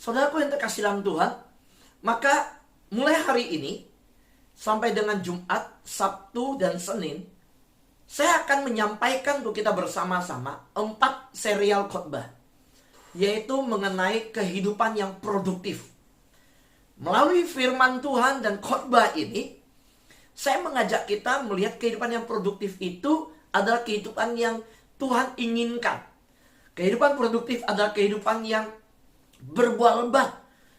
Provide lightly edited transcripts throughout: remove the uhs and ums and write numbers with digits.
Saudaraku yang terkasih dalam Tuhan, maka mulai hari ini sampai dengan Jumat, Sabtu, dan Senin, saya akan menyampaikan untuk kita bersama-sama 4 serial khotbah, yaitu mengenai kehidupan yang produktif. Melalui firman Tuhan dan khotbah ini, saya mengajak kita melihat kehidupan yang produktif itu adalah kehidupan yang Tuhan inginkan. Kehidupan produktif adalah kehidupan yang berbuah lebat.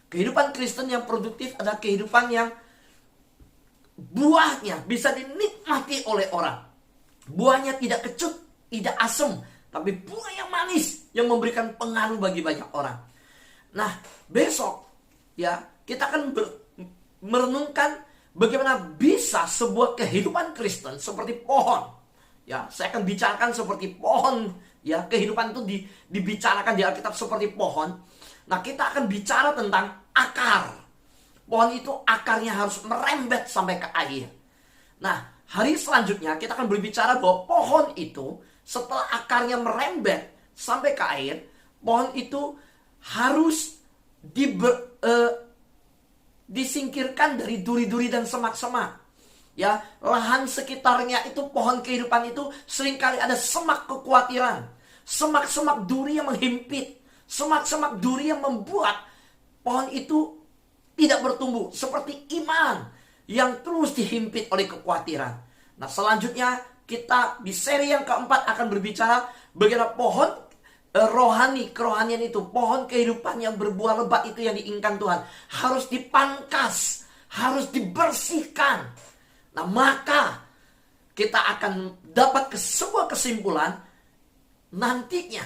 Kehidupan Kristen yang produktif adalah kehidupan yang buahnya bisa dinikmati oleh orang. Buahnya tidak kecut, tidak asam, tapi buah yang manis yang memberikan pengaruh bagi banyak orang. Nah, besok ya kita akan merenungkan bagaimana bisa sebuah kehidupan Kristen seperti pohon. Ya, saya akan bicarakan seperti pohon. Ya, kehidupan itu dibicarakan di Alkitab seperti pohon. Nah, kita akan bicara tentang akar. Pohon itu akarnya harus merembet sampai ke air. Nah, hari selanjutnya kita akan berbicara bahwa pohon itu setelah akarnya merembet sampai ke air, pohon itu harus disingkirkan dari duri-duri dan semak-semak. Ya, lahan sekitarnya itu, pohon kehidupan itu seringkali ada semak kekhawatiran, semak-semak duri yang menghimpit, semak-semak duri yang membuat pohon itu tidak bertumbuh, seperti iman yang terus dihimpit oleh kekhawatiran. Nah, selanjutnya kita di seri yang keempat akan berbicara bagaimana pohon rohani, kerohanian itu, pohon kehidupan yang berbuah lebat itu yang diinginkan Tuhan harus dipangkas, harus dibersihkan. Nah, maka kita akan dapat sebuah kesimpulan nantinya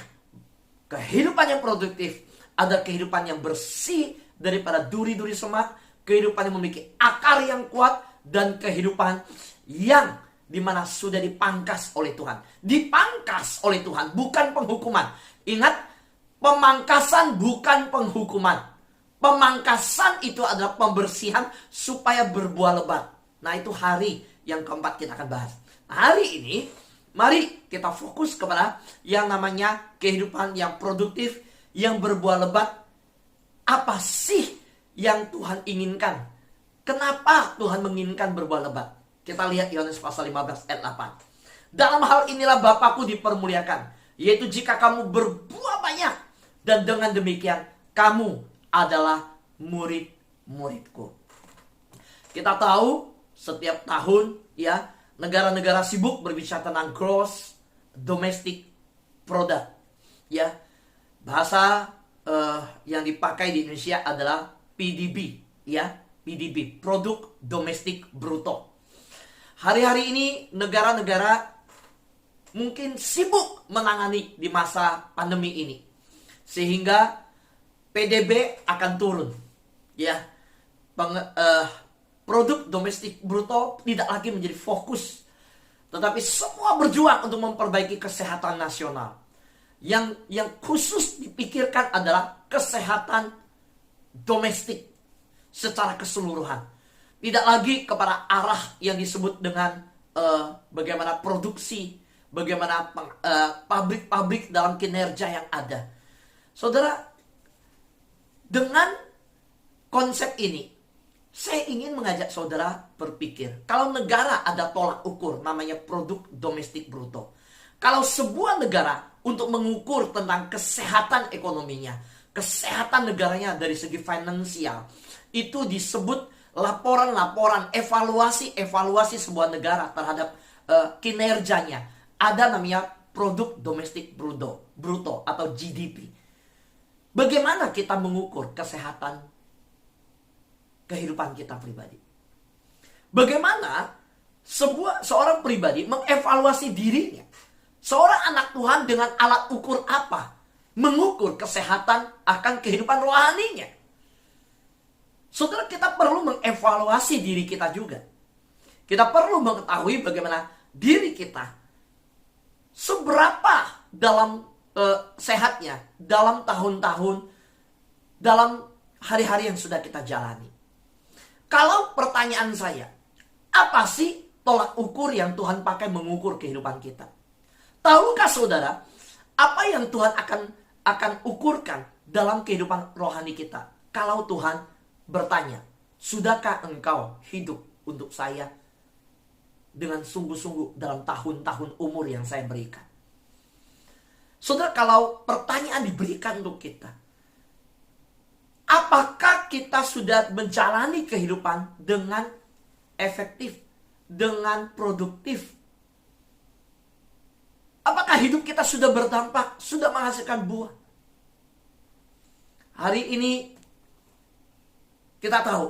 kehidupan yang produktif adalah kehidupan yang bersih daripada duri-duri semak, kehidupan yang memiliki akar yang kuat, dan kehidupan yang dimana sudah dipangkas oleh Tuhan. Dipangkas oleh Tuhan, bukan penghukuman. Ingat, pemangkasan bukan penghukuman. Pemangkasan itu adalah pembersihan supaya berbuah lebat. Nah, itu hari yang keempat kita akan bahas. Nah, hari ini, mari kita fokus kepada yang namanya kehidupan yang produktif, yang berbuah lebat. Apa sih yang Tuhan inginkan? Kenapa Tuhan menginginkan berbuah lebat? Kita lihat Yohanes pasal 15 ayat 8. Dalam hal inilah Bapakku dipermuliakan, yaitu jika kamu berbuah banyak, dan dengan demikian kamu adalah murid-muridku. Kita tahu setiap tahun ya negara-negara sibuk berbicara tentang gross domestic product. Ya, bahasa yang dipakai di Indonesia adalah PDB, ya, PDB, produk domestik bruto. Hari-hari ini negara-negara mungkin sibuk menangani di masa pandemi ini, sehingga PDB akan turun, ya. Produk domestik bruto tidak lagi menjadi fokus, tetapi semua berjuang untuk memperbaiki kesehatan nasional. Yang khusus dipikirkan adalah kesehatan domestik secara keseluruhan. Tidak lagi kepada arah yang disebut dengan bagaimana produksi, bagaimana pabrik-pabrik dalam kinerja yang ada. Saudara, dengan konsep ini, saya ingin mengajak saudara berpikir, kalau negara ada tolak ukur namanya produk domestik bruto. Kalau sebuah negara untuk mengukur tentang kesehatan ekonominya, kesehatan negaranya dari segi finansial, itu disebut laporan-laporan, evaluasi sebuah negara terhadap kinerjanya. Ada namanya produk domestik bruto atau GDP. Bagaimana kita mengukur kesehatan kehidupan kita pribadi? Bagaimana seorang pribadi mengevaluasi dirinya? Seorang anak Tuhan dengan alat ukur apa mengukur kesehatan akan kehidupan rohaninya? Saudara, kita perlu mengevaluasi diri kita juga. Kita perlu mengetahui bagaimana diri kita seberapa dalam sehatnya dalam tahun-tahun, dalam hari-hari yang sudah kita jalani. Kalau pertanyaan saya, apa sih tolak ukur yang Tuhan pakai mengukur kehidupan kita? Tahukah saudara, apa yang Tuhan akan ukurkan dalam kehidupan rohani kita. Kalau Tuhan bertanya, sudahkah engkau hidup untuk saya dengan sungguh-sungguh dalam tahun-tahun umur yang saya berikan? Saudara, kalau pertanyaan diberikan untuk kita, apakah kita sudah menjalani kehidupan dengan efektif, dengan produktif? Apakah hidup kita sudah berdampak, sudah menghasilkan buah? Hari ini kita tahu,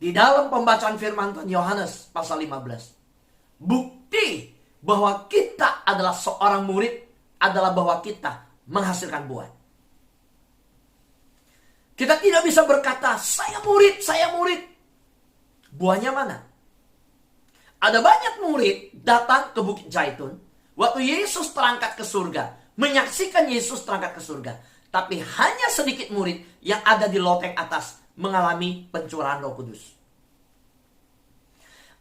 di dalam pembacaan firman Tuhan Yohanes pasal 15, bukti bahwa kita adalah seorang murid adalah bahwa kita menghasilkan buah. Kita tidak bisa berkata, saya murid, saya murid. Buahnya mana? Ada banyak murid datang ke Bukit Zaitun waktu Yesus terangkat ke surga, menyaksikan Yesus terangkat ke surga. Tapi hanya sedikit murid yang ada di loteng atas mengalami pencurahan Roh Kudus.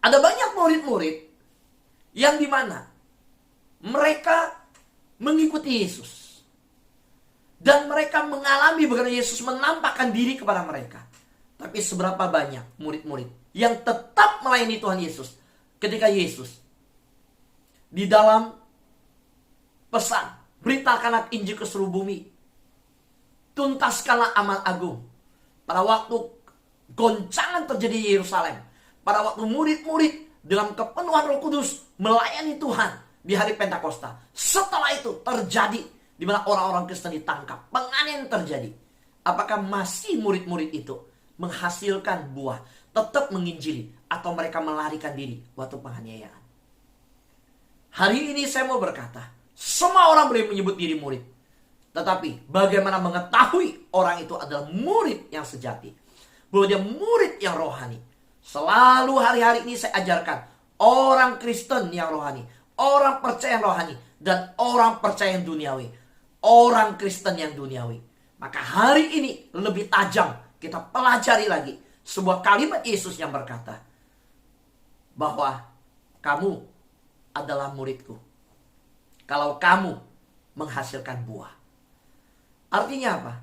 Ada banyak murid-murid yang dimana mereka mengikuti Yesus. Dan mereka mengalami bagaimana Yesus menampakkan diri kepada mereka. Tapi seberapa banyak murid-murid yang tetap melayani Tuhan Yesus ketika Yesus di dalam pesan, beritakanlah Injil ke seluruh bumi, tuntaskanlah amal agung. Pada waktu goncangan terjadi di Yerusalem, pada waktu murid-murid dalam kepenuhan Roh Kudus melayani Tuhan di hari Pentakosta, setelah itu terjadi di mana orang-orang Kristen ditangkap, penganiayaan terjadi. Apakah masih murid-murid itu menghasilkan buah, tetap menginjili, atau mereka melarikan diri waktu penganiayaan? Hari ini saya mau berkata, semua orang boleh menyebut diri murid. Tetapi bagaimana mengetahui orang itu adalah murid yang sejati, bahwa dia murid yang rohani? Selalu hari-hari ini saya ajarkan orang Kristen yang rohani, orang percaya yang rohani, dan orang percaya yang duniawi. Orang Kristen yang duniawi. Maka hari ini lebih tajam kita pelajari lagi sebuah kalimat Yesus yang berkata bahwa kamu adalah muridku kalau kamu menghasilkan buah. Artinya apa?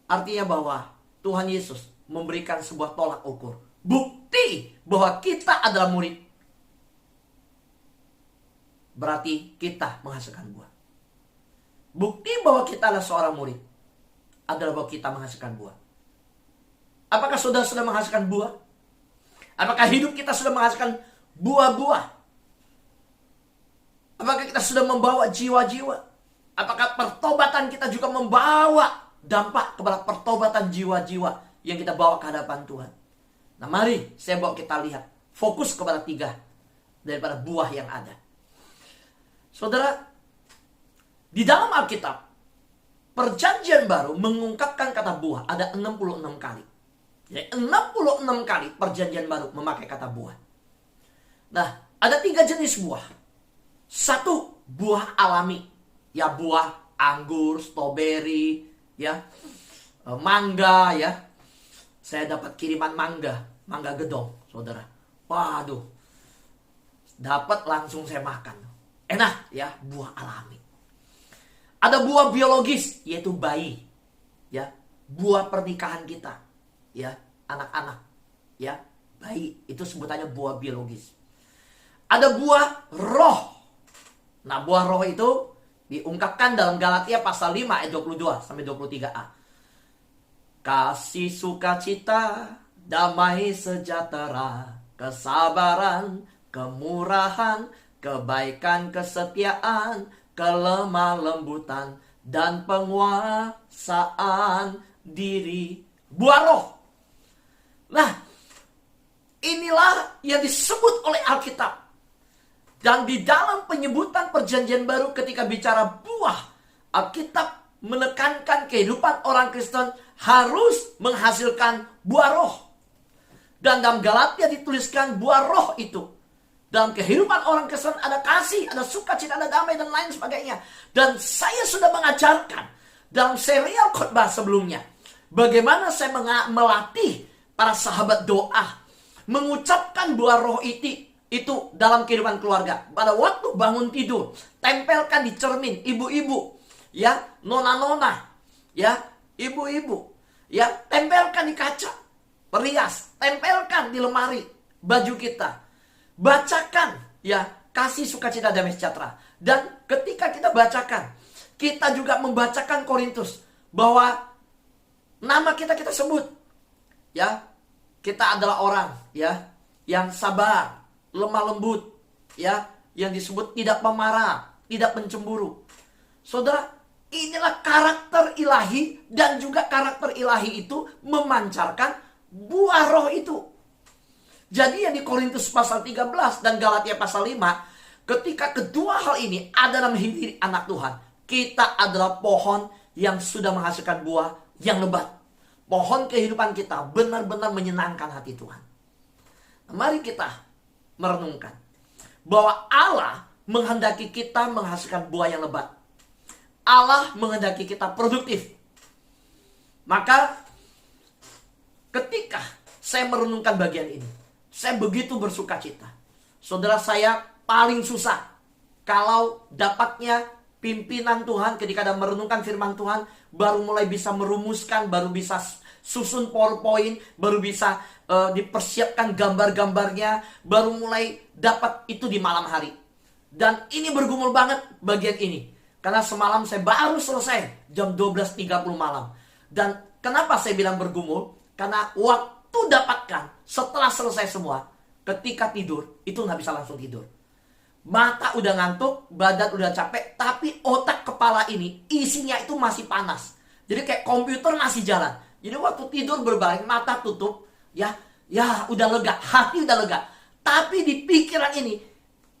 Artinya bahwa Tuhan Yesus memberikan sebuah tolak ukur, bukti bahwa kita adalah murid. Berarti kita menghasilkan buah. Bukti bahwa kita adalah seorang murid adalah bahwa kita menghasilkan buah. Apakah saudara sudah menghasilkan buah? Apakah hidup kita sudah menghasilkan buah-buah? Apakah kita sudah membawa jiwa-jiwa? Apakah pertobatan kita juga membawa dampak kepada pertobatan jiwa-jiwa yang kita bawa ke hadapan Tuhan? Nah, mari saya bawa kita lihat, fokus kepada 3 daripada buah yang ada. Saudara, di dalam Alkitab, Perjanjian Baru mengungkapkan kata buah ada 66 kali. Jadi 66 kali Perjanjian Baru memakai kata buah. Nah, ada 3 jenis buah. 1, buah alami. Ya, buah anggur, stroberi, ya, mangga, ya. Saya dapat kiriman mangga gedong, saudara. Waduh, dapat langsung saya makan. Enak, ya, buah alami. Ada buah biologis, yaitu bayi, ya, buah pernikahan kita, ya, anak-anak, ya, bayi, itu sebutannya buah biologis. Ada buah roh. Nah, buah roh itu diungkapkan dalam Galatia pasal 5 ayat 22 sampai 23a. Kasih, sukacita, damai sejahtera, kesabaran, kemurahan, kebaikan, kesetiaan, kelemah lembutan, dan penguasaan diri. Buah roh. Nah, inilah yang disebut oleh Alkitab. Dan di dalam penyebutan Perjanjian Baru ketika bicara buah, Alkitab menekankan kehidupan orang Kristen harus menghasilkan buah roh. Dan dalam Galatia dituliskan buah roh itu. Dalam kehidupan orang Kristen ada kasih, ada sukacita, ada damai, dan lain sebagainya. Dan saya sudah mengajarkan dalam serial khotbah sebelumnya, bagaimana saya melatih para sahabat doa, mengucapkan buah roh itu dalam kehidupan keluarga. Pada waktu bangun tidur, tempelkan di cermin. Ibu-ibu, ya, nona-nona, ya, ibu-ibu, ya, tempelkan di kaca, perias, tempelkan di lemari baju kita. Bacakan, ya, kasih sukacita damai sejahtera. Dan ketika kita bacakan, kita juga membacakan Korintus bahwa nama kita sebut, ya, kita adalah orang, ya, yang sabar, lemah lembut, ya, yang disebut tidak pemarah, tidak pencemburu. Saudara, inilah karakter ilahi, dan juga karakter ilahi itu memancarkan buah roh itu. Jadi yang di Korintus pasal 13 dan Galatia pasal 5, ketika kedua hal ini ada dalam hidup anak Tuhan, kita adalah pohon yang sudah menghasilkan buah yang lebat. Pohon kehidupan kita benar-benar menyenangkan hati Tuhan. Mari kita merenungkan bahwa Allah menghendaki kita menghasilkan buah yang lebat. Allah menghendaki kita produktif. Maka ketika saya merenungkan bagian ini, saya begitu bersuka cita. Saudara, saya paling susah kalau dapatnya pimpinan Tuhan ketika ada merenungkan firman Tuhan, baru mulai bisa merumuskan, baru bisa susun PowerPoint, baru bisa dipersiapkan gambar-gambarnya, baru mulai dapat itu di malam hari. Dan ini bergumul banget bagian ini. Karena semalam saya baru selesai jam 12.30 malam. Dan kenapa saya bilang bergumul? Karena waktu dapatkan setelah selesai semua, ketika tidur, itu nggak bisa langsung tidur. Mata udah ngantuk, badan udah capek, tapi otak kepala ini isinya itu masih panas. Jadi kayak komputer masih jalan. Jadi waktu tidur berbaring, mata tutup, ya udah lega, hati udah lega. Tapi di pikiran ini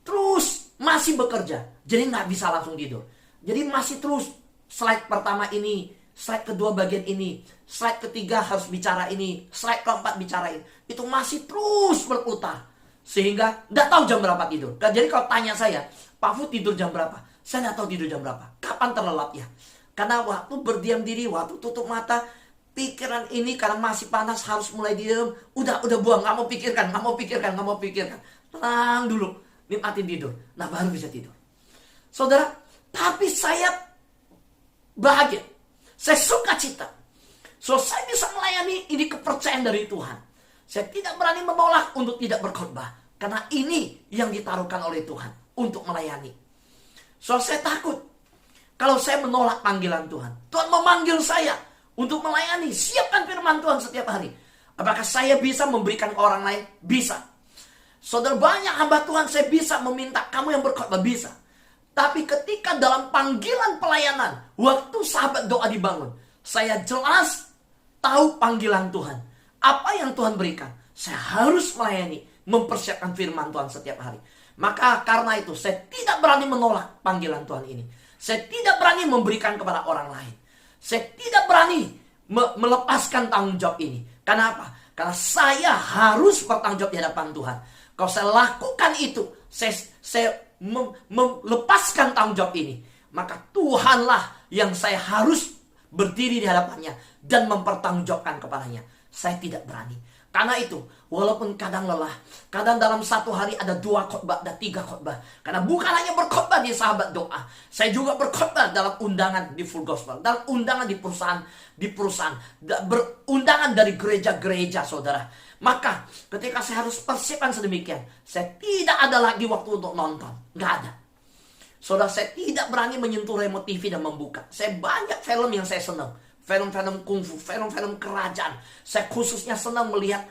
terus masih bekerja. Jadi nggak bisa langsung tidur. Jadi masih terus slide pertama ini, slide kedua bagian ini, slide ketiga harus bicara ini, slide keempat bicara ini. Itu masih terus berputar. Sehingga nggak tahu jam berapa tidur. Jadi kalau tanya saya, Pak Fu tidur jam berapa? Saya nggak tahu tidur jam berapa. Kapan terlelapnya? Karena waktu berdiam diri, waktu tutup mata, pikiran ini karena masih panas harus mulai diam. Udah buang, nggak mau pikirkan. Tenang dulu, nikmatin tidur. Nah, baru bisa tidur. Saudara, tapi saya bahagia. Saya suka cita. So, saya bisa melayani, ini kepercayaan dari Tuhan. Saya tidak berani menolak untuk tidak berkhotbah. Karena ini yang ditaruhkan oleh Tuhan untuk melayani. So, saya takut kalau saya menolak panggilan Tuhan. Tuhan memanggil saya untuk melayani. Siapkan firman Tuhan setiap hari. Apakah saya bisa memberikan ke orang lain? Bisa. Saudara, banyak hamba Tuhan saya bisa meminta kamu yang berkhotbah, bisa. Tapi ketika dalam panggilan pelayanan, waktu sahabat doa dibangun, saya jelas tahu panggilan Tuhan. Apa yang Tuhan berikan? Saya harus melayani, mempersiapkan firman Tuhan setiap hari. Maka karena itu, saya tidak berani menolak panggilan Tuhan ini. Saya tidak berani memberikan kepada orang lain. Saya tidak berani melepaskan tanggung jawab ini. Kenapa? Karena saya harus bertanggung jawab di hadapan Tuhan. Kalau saya lakukan itu, saya melepaskan tanggung jawab ini, maka Tuhanlah yang saya harus berdiri di hadapannya dan mempertanggungjawabkan kepadanya. Saya tidak berani. Karena itu, walaupun kadang lelah, kadang dalam satu hari ada 2 khotbah, ada 3 khotbah. Karena bukan hanya berkhotbah di sahabat doa, saya juga berkhotbah dalam undangan di Full Gospel, dalam undangan di perusahaan, berundangan dari gereja-gereja, saudara. Maka ketika saya harus persiapkan sedemikian, saya tidak ada lagi waktu untuk nonton. Nggak ada. Saudara, saya tidak berani menyentuh remote TV dan membuka. Saya banyak film yang saya senang. Film-film kungfu, film-film kerajaan. Saya khususnya senang melihat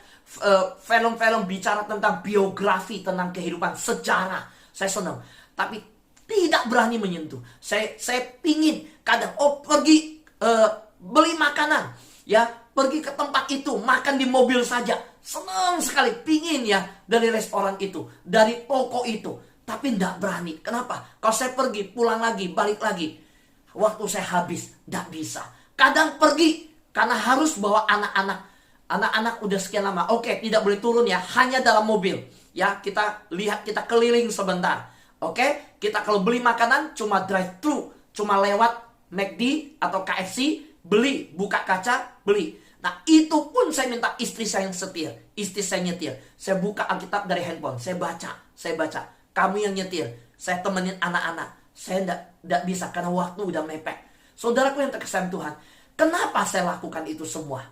film-film bicara tentang biografi, tentang kehidupan, sejarah. Saya senang. Tapi tidak berani menyentuh. Saya pingin kadang, pergi beli makanan. Ya, pergi ke tempat itu, makan di mobil saja. Senang sekali, pingin ya dari restoran itu, dari toko itu. Tapi tidak berani. Kenapa? Kalau saya pergi, pulang lagi, balik lagi, waktu saya habis, tidak bisa. Kadang pergi karena harus bawa anak-anak. Anak-anak udah sekian lama. Oke, tidak boleh turun ya, hanya dalam mobil. Ya, kita lihat, kita keliling sebentar. Oke, kita kalau beli makanan cuma drive thru, cuma lewat McD atau KFC, beli, buka kaca, beli. Nah, itu pun saya minta istri saya yang setir, istri saya nyetir. Saya buka Alkitab dari handphone, saya baca. Kamu yang nyetir, saya temenin anak-anak. Saya tidak bisa karena waktu udah mepet. Saudaraku yang terkesan Tuhan, Kenapa saya lakukan itu semua?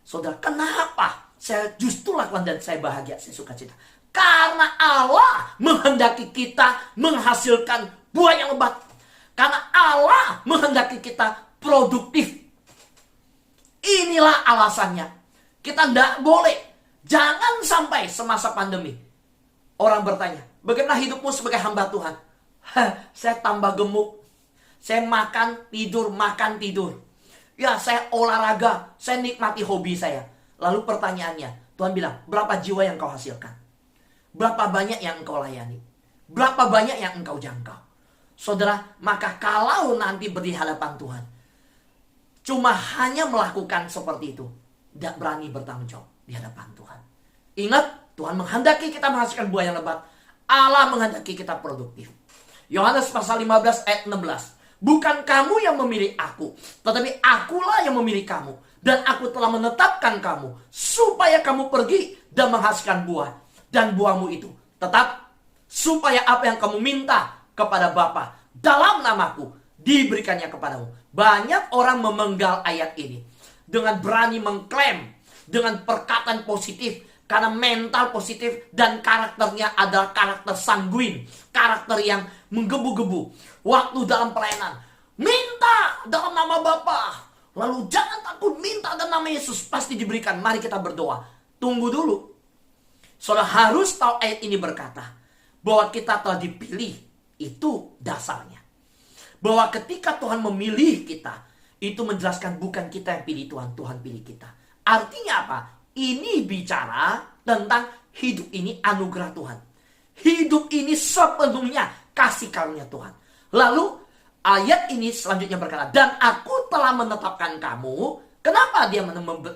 Saudara, kenapa saya justru lakukan dan saya bahagia, saya suka cita? Karena Allah menghendaki kita menghasilkan buah yang lebat. Karena Allah menghendaki kita produktif. Inilah alasannya. Kita tidak boleh, jangan sampai semasa pandemi orang bertanya, bagaimana hidupmu sebagai hamba Tuhan? Saya tambah gemuk. Saya makan, tidur. Ya, saya olahraga, saya nikmati hobi saya. Lalu pertanyaannya, Tuhan bilang, berapa jiwa yang kau hasilkan? Berapa banyak yang engkau layani? Berapa banyak yang engkau jangkau? Saudara, maka kalau nanti berdiri hadapan Tuhan, cuma hanya melakukan seperti itu, tidak berani bertanggung jawab di hadapan Tuhan. Ingat, Tuhan menghendaki kita menghasilkan buah yang lebat. Allah menghendaki kita produktif. Yohanes pasal 15 ayat 16. Bukan kamu yang memilih aku, tetapi akulah yang memilih kamu. Dan aku telah menetapkan kamu, supaya kamu pergi dan menghasilkan buah. Dan buahmu itu tetap, supaya apa yang kamu minta kepada Bapa dalam namaku, diberikannya kepadamu. Banyak orang memenggal ayat ini dengan berani mengklaim, dengan perkataan positif, karena mental positif dan karakternya adalah karakter sanguin, karakter yang menggebu-gebu. Waktu dalam pelayanan, minta dalam nama Bapa, lalu jangan takut, minta dalam nama Yesus, pasti diberikan. Mari kita berdoa. Tunggu dulu. Saudara harus tahu ayat ini berkata bahwa kita telah dipilih. Itu dasarnya. Bahwa ketika Tuhan memilih kita, itu menjelaskan bukan kita yang pilih Tuhan, Tuhan pilih kita. Artinya apa? Ini bicara tentang hidup ini anugerah Tuhan. Hidup ini sepenuhnya kasih karunia Tuhan. Lalu ayat ini selanjutnya berkata, dan aku telah menetapkan kamu. Kenapa dia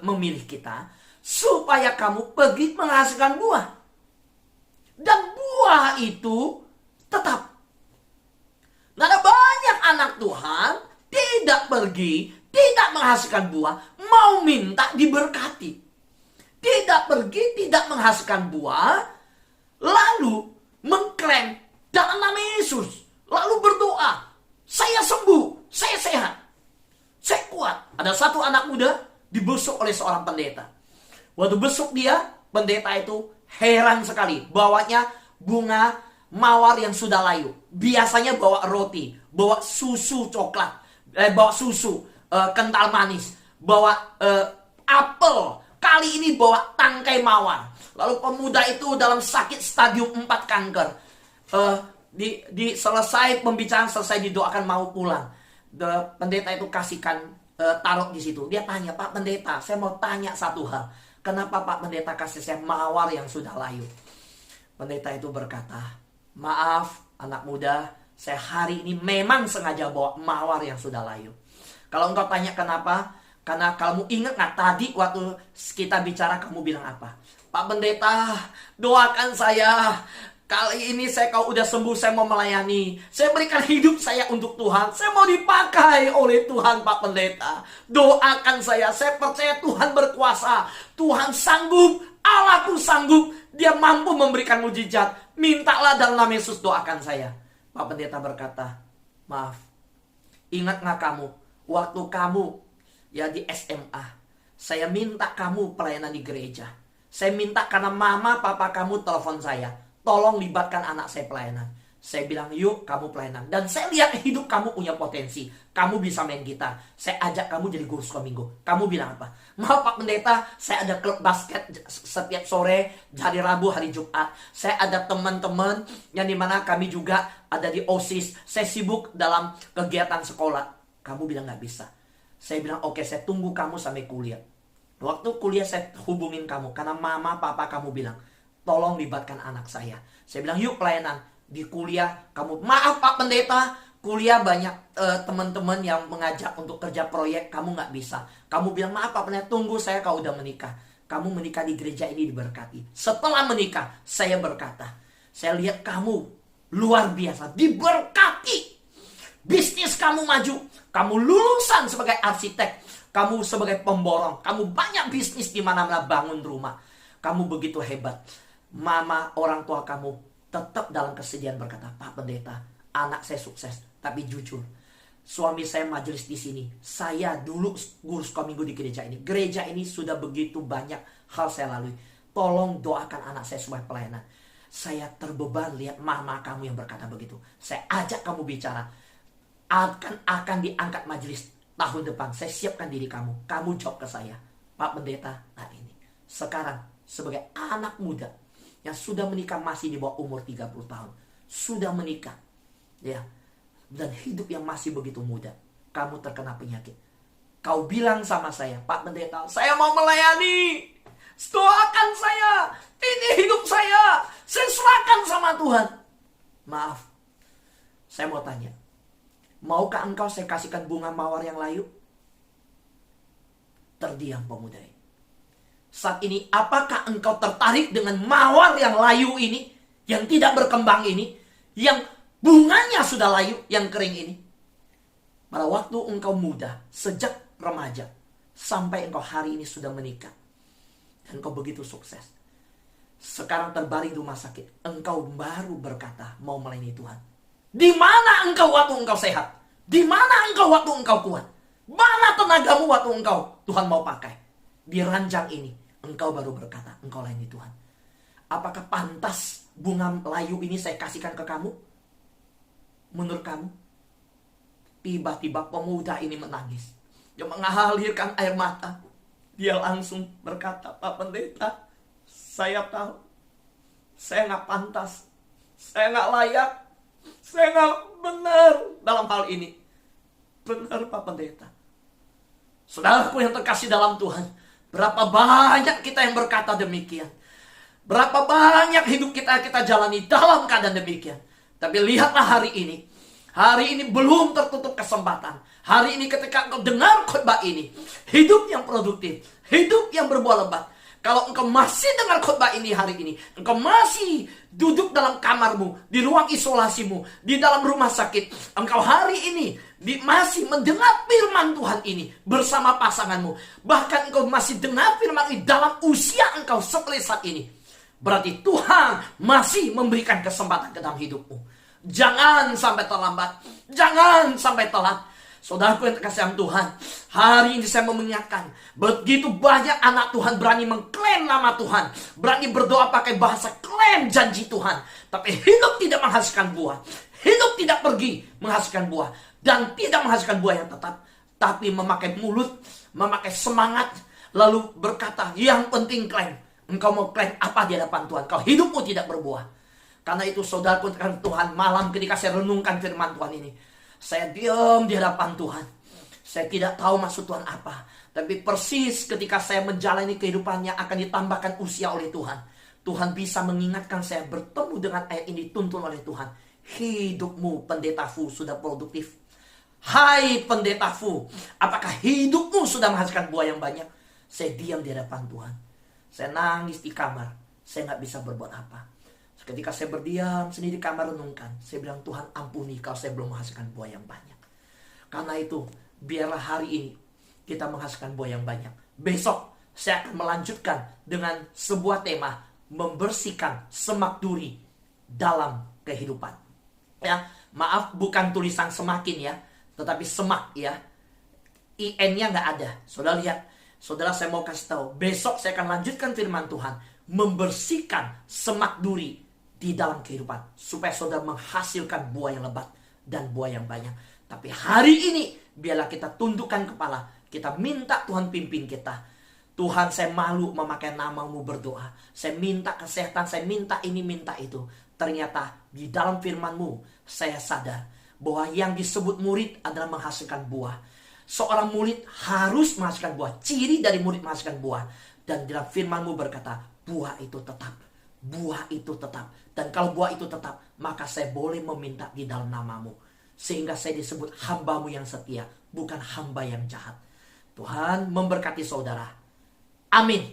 memilih kita? Supaya kamu pergi menghasilkan buah. Dan buah itu tetap. Karena banyak anak Tuhan tidak pergi, tidak menghasilkan buah, mau minta diberkati. Tidak pergi, tidak menghasilkan buah, lalu mengklaim dalam nama Yesus. Lalu berdoa, saya sembuh, saya sehat, saya kuat. Ada satu anak muda dibesuk oleh seorang pendeta. Waktu besuk dia, pendeta itu heran sekali. Bawanya bunga mawar yang sudah layu. Biasanya bawa roti, bawa susu coklat, bawa susu kental manis, bawa apel. Kali ini bawa tangkai mawar. Lalu pemuda itu dalam sakit stadium 4 kanker. Selesai pembicaraan, selesai didoakan mau pulang. Pendeta itu kasihkan taruh di situ. Dia tanya, Pak Pendeta, saya mau tanya satu hal. Kenapa Pak Pendeta kasih saya mawar yang sudah layu? Pendeta itu berkata, maaf anak muda, saya hari ini memang sengaja bawa mawar yang sudah layu. Kalau engkau tanya kenapa? Karena kamu ingat gak tadi waktu kita bicara kamu bilang apa? Pak Pendeta, doakan saya. Kali ini kalau udah sembuh, saya mau melayani. Saya berikan hidup saya untuk Tuhan. Saya mau dipakai oleh Tuhan, Pak Pendeta. Doakan saya percaya Tuhan berkuasa. Tuhan sanggup, Allahku sanggup. Dia mampu memberikan mujizat. Mintalah dalam nama Yesus, doakan saya. Pak Pendeta berkata, maaf. Ingat gak kamu, waktu kamu ya di SMA, saya minta kamu pelayanan di gereja. Saya minta karena mama papa kamu telepon saya, tolong libatkan anak saya pelayanan. Saya bilang, yuk kamu pelayanan. Dan saya lihat hidup kamu punya potensi. Kamu bisa main gitar. Saya ajak kamu jadi guru sekolah minggu. Kamu bilang apa? Maaf Pak Pendeta, saya ada klub basket setiap sore, hari Rabu, hari Jumat. Saya ada teman-teman yang dimana kami juga ada di OSIS. Saya sibuk dalam kegiatan sekolah. Kamu bilang gak bisa. Saya bilang, oke, saya tunggu kamu sampai kuliah. Waktu kuliah saya hubungin kamu. Karena mama, papa kamu bilang, tolong libatkan anak saya. Saya bilang, yuk pelayanan. Di kuliah, kamu, maaf Pak Pendeta, kuliah banyak teman-teman yang mengajak untuk kerja proyek, kamu gak bisa. Kamu bilang, maaf Pak Pendeta, tunggu saya kalau udah menikah. Kamu menikah di gereja ini diberkati. Setelah menikah, saya berkata, saya lihat kamu luar biasa, diberkati. Bisnis kamu maju, kamu lulusan sebagai arsitek, kamu sebagai pemborong, kamu banyak bisnis di mana-mana bangun rumah. Kamu begitu hebat. Mama, orang tua kamu tetap dalam kesedihan berkata, Pak Pendeta, anak saya sukses, tapi jujur, suami saya majelis di sini. Saya dulu guru sekolah minggu di gereja ini. Gereja ini sudah begitu banyak hal saya lalui. Tolong doakan anak saya supaya pelayanan. Saya terbeban lihat mama kamu yang berkata begitu. Saya ajak kamu bicara. Akan diangkat majelis tahun depan. Saya siapkan diri kamu. Kamu jawab ke saya. Pak Pendeta, nah ini. Sekarang sebagai anak muda yang sudah menikah masih di bawah umur 30 tahun. Sudah menikah. Ya. Dan hidup yang masih begitu muda. Kamu terkena penyakit. Kau bilang sama saya, Pak Pendeta, saya mau melayani. Doakan saya. Ini hidup saya. Saya serahkan sama Tuhan. Maaf. Saya mau tanya. Maukah engkau saya kasihkan bunga mawar yang layu? Terdiam pemuda ini. Saat ini, apakah engkau tertarik dengan mawar yang layu ini? Yang tidak berkembang ini? Yang bunganya sudah layu, yang kering ini? Pada waktu engkau muda, sejak remaja, sampai engkau hari ini sudah menikah. Dan engkau begitu sukses. Sekarang terbaring di rumah sakit. Engkau baru berkata mau melayani Tuhan. Di mana engkau waktu engkau sehat? Di mana engkau waktu engkau kuat? Mana tenagamu waktu engkau Tuhan mau pakai? Di ranjang ini engkau baru berkata engkau layani Tuhan. Apakah pantas bunga layu ini saya kasihkan ke kamu? Menurut kamu? Tiba-tiba pemuda ini menangis. Dia mengalirkan air mata. Dia langsung berkata, Pak Pendeta, saya tahu. Saya nggak pantas. Saya nggak layak. Saya nggak benar dalam hal ini. Benar Pak Pendeta. Saudaraku yang terkasih dalam Tuhan. Berapa banyak kita yang berkata demikian. Berapa banyak hidup kita jalani dalam keadaan demikian. Tapi lihatlah hari ini. Hari ini belum tertutup kesempatan. Hari ini ketika engkau dengar khotbah ini. Hidup yang produktif. Hidup yang berbuah lebat. Kalau engkau masih dengar khotbah ini hari ini. Engkau masih duduk dalam kamarmu. Di ruang isolasimu. Di dalam rumah sakit. Engkau hari ini masih mendengar firman Tuhan ini. Bersama pasanganmu. Bahkan engkau masih dengar firman ini dalam usia engkau seperti saat ini. Berarti Tuhan masih memberikan kesempatan ke dalam hidupmu. Jangan sampai terlambat. Jangan sampai telat. Saudaraku yang terkasih Tuhan, hari ini saya mau mengingatkan, begitu banyak anak Tuhan berani mengklaim nama Tuhan, berani berdoa pakai bahasa klaim janji Tuhan, tapi hidup tidak menghasilkan buah, hidup tidak pergi menghasilkan buah, dan tidak menghasilkan buah yang tetap, tapi memakai mulut, memakai semangat, lalu berkata, yang penting klaim. Engkau mau klaim apa di hadapan Tuhan, kalau hidupmu tidak berbuah. Karena itu saudaraku Tuhan, malam ketika saya renungkan firman Tuhan ini, saya diam di hadapan Tuhan. Saya tidak tahu maksud Tuhan apa. Tapi persis ketika saya menjalani kehidupannya akan ditambahkan usia oleh Tuhan. Tuhan bisa mengingatkan saya bertemu dengan ayat ini dituntun oleh Tuhan. Hidupmu pendeta Fu sudah produktif. Hai pendeta Fu, apakah hidupmu sudah menghasilkan buah yang banyak? Saya diam di hadapan Tuhan. Saya nangis di kamar. Saya nggak bisa berbuat apa. Ketika saya berdiam sendiri di kamar renungkan, saya bilang, Tuhan ampuni kalau saya belum menghasilkan buah yang banyak. Karena itu, biarlah hari ini kita menghasilkan buah yang banyak. Besok saya akan melanjutkan dengan sebuah tema, membersihkan semak duri dalam kehidupan. Ya, maaf bukan tulisan semakin ya, tetapi semak ya. IN-nya nggak ada. Saudara lihat, saudara saya mau kasih tahu, besok saya akan lanjutkan firman Tuhan, membersihkan semak duri di dalam kehidupan, supaya saudara menghasilkan buah yang lebat dan buah yang banyak. Tapi hari ini biarlah kita tundukkan kepala, kita minta Tuhan pimpin kita. Tuhan, saya malu memakai namamu berdoa, saya minta kesehatan, saya minta ini, minta itu. Ternyata di dalam firman-Mu saya sadar bahwa yang disebut murid adalah menghasilkan buah. Seorang murid harus menghasilkan buah. Ciri dari murid menghasilkan buah. Dan dalam firman-Mu berkata, buah itu tetap. Buah itu tetap. Dan kalau buah itu tetap, maka saya boleh meminta di dalam namamu. Sehingga saya disebut hamba-Mu yang setia, bukan hamba yang jahat. Tuhan memberkati saudara. Amin.